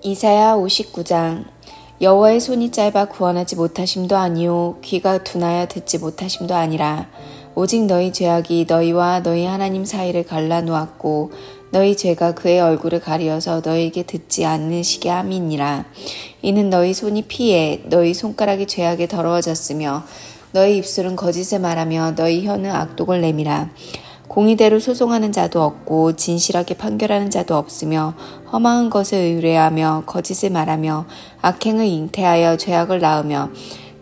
이사야 59장. 여호와의 손이 짧아 구원하지 못하심도 아니요 귀가 둔하여 듣지 못하심도 아니라 오직 너희 죄악이 너희와 너희 하나님 사이를 갈라놓았고 너희 죄가 그의 얼굴을 가리어서 너희에게 듣지 않으시게 함이니라. 이는 너희 손이 피해 너희 손가락이 죄악에 더러워졌으며 너희 입술은 거짓을 말하며 너희 혀는 악독을 내밀어 공의대로 소송하는 자도 없고 진실하게 판결하는 자도 없으며 험한 것을 의뢰하며 거짓을 말하며 악행을 잉태하여 죄악을 낳으며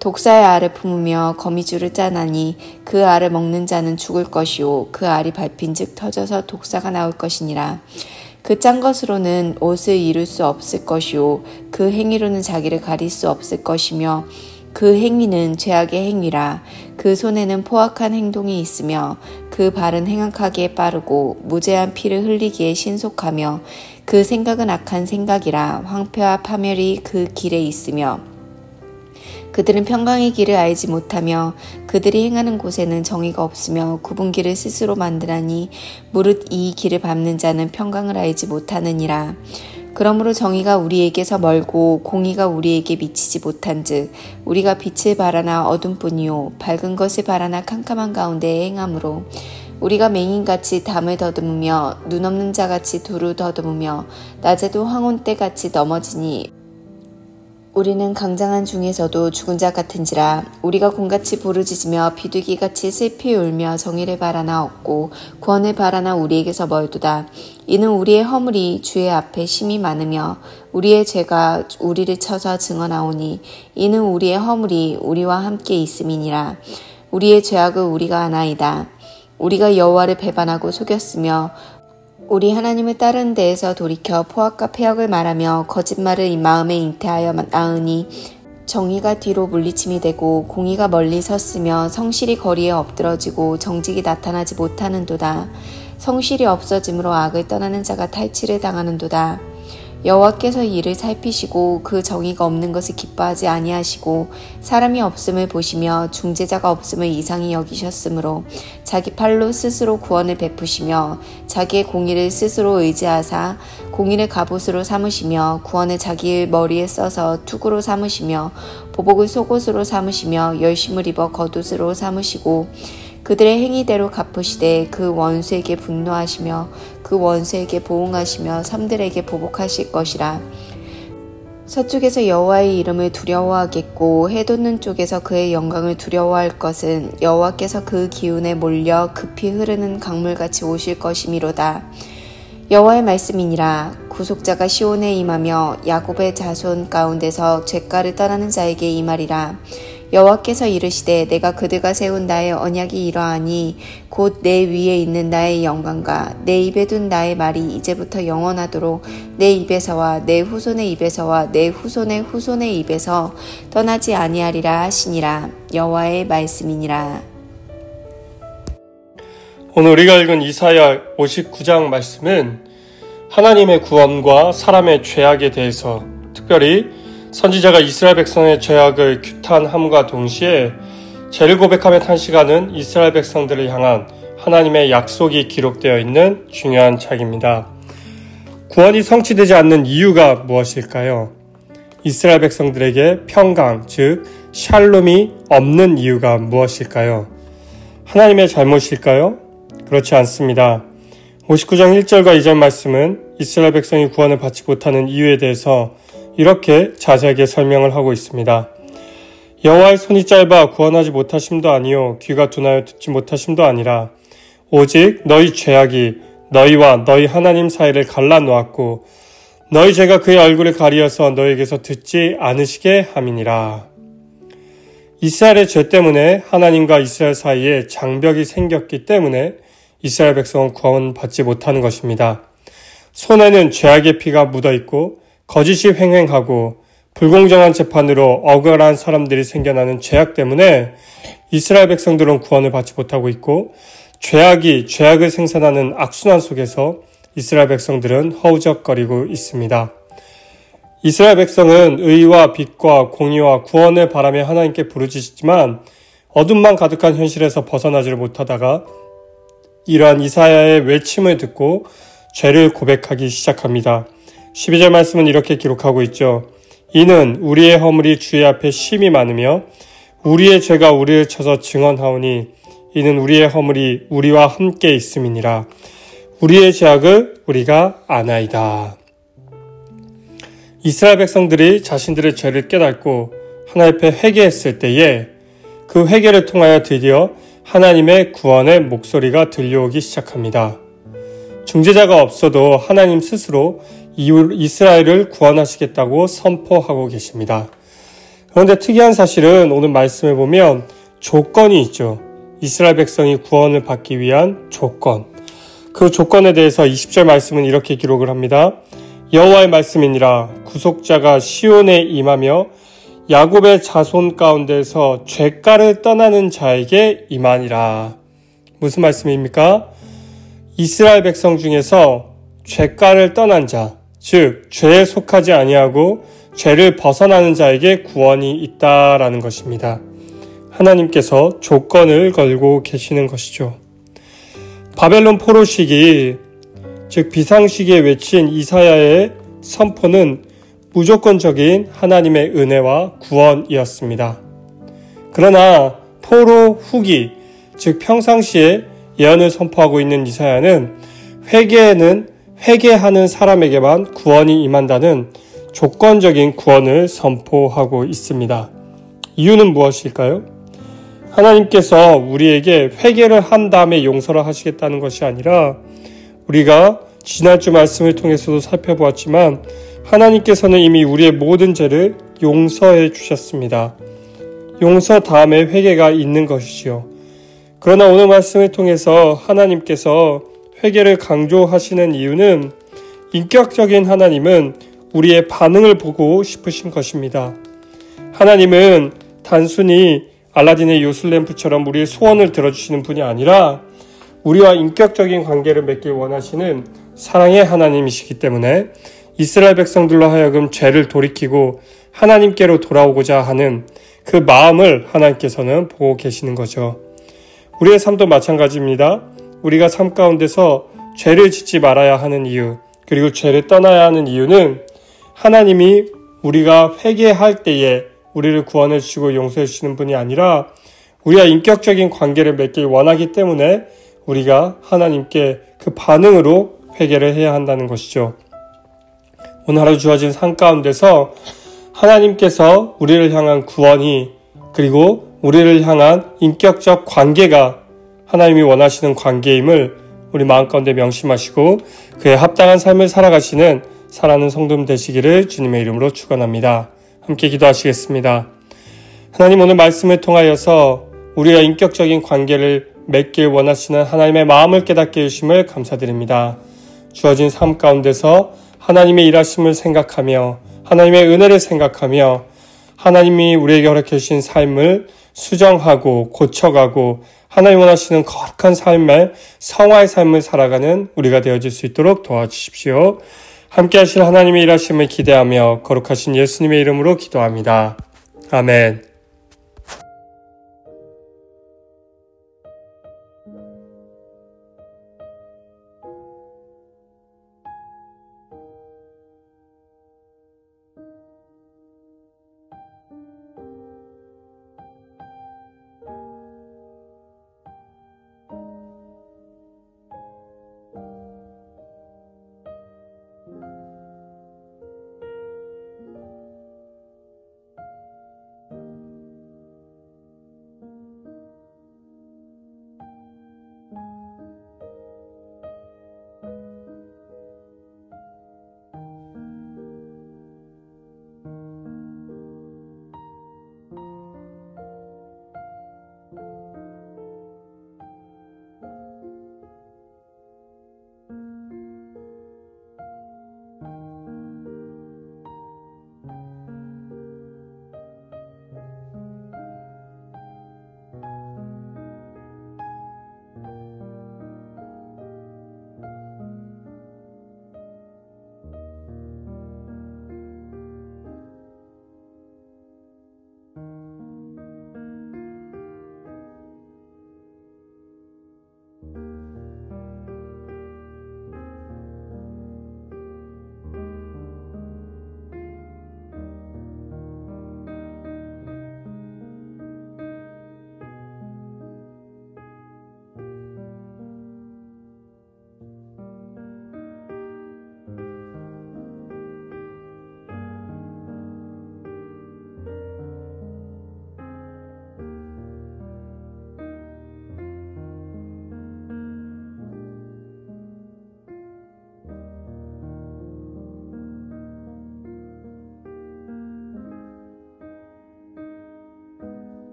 독사의 알을 품으며 거미줄을 짜나니 그 알을 먹는 자는 죽을 것이요 그 알이 밟힌즉 터져서 독사가 나올 것이니라. 그 짠 것으로는 옷을 이룰 수 없을 것이요 그 행위로는 자기를 가릴 수 없을 것이며 그 행위는 죄악의 행위라. 그 손에는 포악한 행동이 있으며 그 발은 행악하기에 빠르고 무죄한 피를 흘리기에 신속하며 그 생각은 악한 생각이라. 황폐와 파멸이 그 길에 있으며 그들은 평강의 길을 알지 못하며 그들이 행하는 곳에는 정의가 없으며 굽은 길을 스스로 만드나니 무릇 이 길을 밟는 자는 평강을 알지 못하느니라. 그러므로 정의가 우리에게서 멀고 공의가 우리에게 미치지 못한즉 우리가 빛을 바라나 어둠뿐이요 밝은 것을 바라나 캄캄한 가운데에 행함으로 우리가 맹인같이 담을 더듬으며 눈 없는 자같이 두루 더듬으며 낮에도 황혼때같이 넘어지니 우리는 강장한 중에서도 죽은 자 같은지라. 우리가 곰같이 부르짖으며 비둘기같이 슬피 울며 정의를 바라나 없고 구원을 바라나 우리에게서 멀도다. 이는 우리의 허물이 주의 앞에 심히 많으며 우리의 죄가 우리를 쳐서 증언하오니 이는 우리의 허물이 우리와 함께 있음이니라. 우리의 죄악을 우리가 아나이다. 우리가 여호와를 배반하고 속였으며 우리 하나님을 따르는 데에서 돌이켜 포악과 폐역을 말하며 거짓말을 마음에 잉태하여 낳으니 정의가 뒤로 물리침이 되고 공의가 멀리 섰으며 성실이 거리에 엎드러지고 정직이 나타나지 못하는도다. 성실이 없어짐으로 악을 떠나는 자가 탈취를 당하는도다. 여호와께서 이를 살피시고 그 정의가 없는 것을 기뻐하지 아니하시고 사람이 없음을 보시며 중재자가 없음을 이상히 여기셨으므로 자기 팔로 스스로 구원을 베푸시며 자기의 공의를 스스로 의지하사 공의를 갑옷으로 삼으시며 구원을 자기 머리에 써서 투구로 삼으시며 보복을 속옷으로 삼으시며 열심을 입어 겉옷으로 삼으시고 그들의 행위대로 갚으시되 그 원수에게 분노하시며 그 원수에게 보응하시며 삼들에게 보복하실 것이라. 서쪽에서 여호와의 이름을 두려워하겠고 해돋는 쪽에서 그의 영광을 두려워할 것은 여호와께서 그 기운에 몰려 급히 흐르는 강물같이 오실 것이미로다. 여호와의 말씀이니라. 구속자가 시온에 임하며 야곱의 자손 가운데서 죄가를 떠나는 자에게 임하리라. 여호와께서 이르시되 내가 그들과 세운 나의 언약이 이러하니 곧 내 위에 있는 나의 영광과 내 입에 둔 나의 말이 이제부터 영원하도록 내 입에서와 내 후손의 입에서와 내 후손의 후손의 입에서 떠나지 아니하리라 하시니라. 여호와의 말씀이니라. 오늘 우리가 읽은 이사야 59장 말씀은 하나님의 구원과 사람의 죄악에 대해서 특별히 선지자가 이스라엘 백성의 죄악을 규탄함과 동시에 죄를 고백하며 탄식하는 이스라엘 백성들을 향한 하나님의 약속이 기록되어 있는 중요한 책입니다. 구원이 성취되지 않는 이유가 무엇일까요? 이스라엘 백성들에게 평강, 즉 샬롬이 없는 이유가 무엇일까요? 하나님의 잘못일까요? 그렇지 않습니다. 59장 1절과 2절 말씀은 이스라엘 백성이 구원을 받지 못하는 이유에 대해서 이렇게 자세하게 설명을 하고 있습니다. 여호와의 손이 짧아 구원하지 못하심도 아니요 귀가 둔하여 듣지 못하심도 아니라 오직 너희 죄악이 너희와 너희 하나님 사이를 갈라놓았고 너희 죄가 그의 얼굴을 가리어서 너희에게서 듣지 않으시게 함이니라. 이스라엘의 죄 때문에 하나님과 이스라엘 사이에 장벽이 생겼기 때문에 이스라엘 백성은 구원받지 못하는 것입니다. 손에는 죄악의 피가 묻어있고 거짓이 횡행하고 불공정한 재판으로 억울한 사람들이 생겨나는 죄악 때문에 이스라엘 백성들은 구원을 받지 못하고 있고 죄악이 죄악을 생산하는 악순환 속에서 이스라엘 백성들은 허우적거리고 있습니다. 이스라엘 백성은 의와 빛과 공의와 구원을 바라며 하나님께 부르짖지만 어둠만 가득한 현실에서 벗어나지를 못하다가 이러한 이사야의 외침을 듣고 죄를 고백하기 시작합니다. 12절 말씀은 이렇게 기록하고 있죠. 이는 우리의 허물이 주의 앞에 심히 많으며 우리의 죄가 우리를 쳐서 증언하오니 이는 우리의 허물이 우리와 함께 있음이니라. 우리의 죄악을 우리가 아나이다. 이스라엘 백성들이 자신들의 죄를 깨닫고 하나님 앞에 회개했을 때에 그 회개를 통하여 드디어 하나님의 구원의 목소리가 들려오기 시작합니다. 중재자가 없어도 하나님 스스로 이스라엘을 구원하시겠다고 선포하고 계십니다. 그런데 특이한 사실은 오늘 말씀에 보면 조건이 있죠. 이스라엘 백성이 구원을 받기 위한 조건. 그 조건에 대해서 20절 말씀은 이렇게 기록을 합니다. 여호와의 말씀이니라. 구속자가 시온에 임하며 야곱의 자손 가운데서 죄가를 떠나는 자에게 임하니라. 무슨 말씀입니까? 이스라엘 백성 중에서 죄가를 떠난 자, 즉 죄에 속하지 아니하고 죄를 벗어나는 자에게 구원이 있다라는 것입니다. 하나님께서 조건을 걸고 계시는 것이죠. 바벨론 포로 시기, 즉 비상시기에 외친 이사야의 선포는 무조건적인 하나님의 은혜와 구원이었습니다. 그러나 포로 후기, 즉 평상시에 예언을 선포하고 있는 이사야는 회개하는 사람에게만 구원이 임한다는 조건적인 구원을 선포하고 있습니다. 이유는 무엇일까요? 하나님께서 우리에게 회개를 한 다음에 용서를 하시겠다는 것이 아니라 우리가 지난주 말씀을 통해서도 살펴보았지만 하나님께서는 이미 우리의 모든 죄를 용서해 주셨습니다. 용서 다음에 회개가 있는 것이지요. 그러나 오늘 말씀을 통해서 하나님께서 회개를 강조하시는 이유는 인격적인 하나님은 우리의 반응을 보고 싶으신 것입니다. 하나님은 단순히 알라딘의 요술램프처럼 우리의 소원을 들어주시는 분이 아니라 우리와 인격적인 관계를 맺길 원하시는 사랑의 하나님이시기 때문에 이스라엘 백성들로 하여금 죄를 돌이키고 하나님께로 돌아오고자 하는 그 마음을 하나님께서는 보고 계시는 거죠. 우리의 삶도 마찬가지입니다. 우리가 삶 가운데서 죄를 짓지 말아야 하는 이유, 그리고 죄를 떠나야 하는 이유는 하나님이 우리가 회개할 때에 우리를 구원해 주시고 용서해 주시는 분이 아니라 우리와 인격적인 관계를 맺길 원하기 때문에 우리가 하나님께 그 반응으로 회개를 해야 한다는 것이죠. 오늘 하루 주어진 삶 가운데서 하나님께서 우리를 향한 구원이, 그리고 우리를 향한 인격적 관계가 하나님이 원하시는 관계임을 우리 마음 가운데 명심하시고 그에 합당한 삶을 살아가시는 사랑하는 성도님 되시기를 주님의 이름으로 축원합니다. 함께 기도하시겠습니다. 하나님, 오늘 말씀을 통하여서 우리가 인격적인 관계를 맺길 원하시는 하나님의 마음을 깨닫게 해주심을 감사드립니다. 주어진 삶 가운데서 하나님의 일하심을 생각하며 하나님의 은혜를 생각하며 하나님이 우리에게 허락해 주신 삶을 수정하고 고쳐가고 하나님 원하시는 거룩한 삶의 성화의 삶을 살아가는 우리가 되어질 수 있도록 도와주십시오. 함께 하실 하나님의 일하심을 기대하며 거룩하신 예수님의 이름으로 기도합니다. 아멘.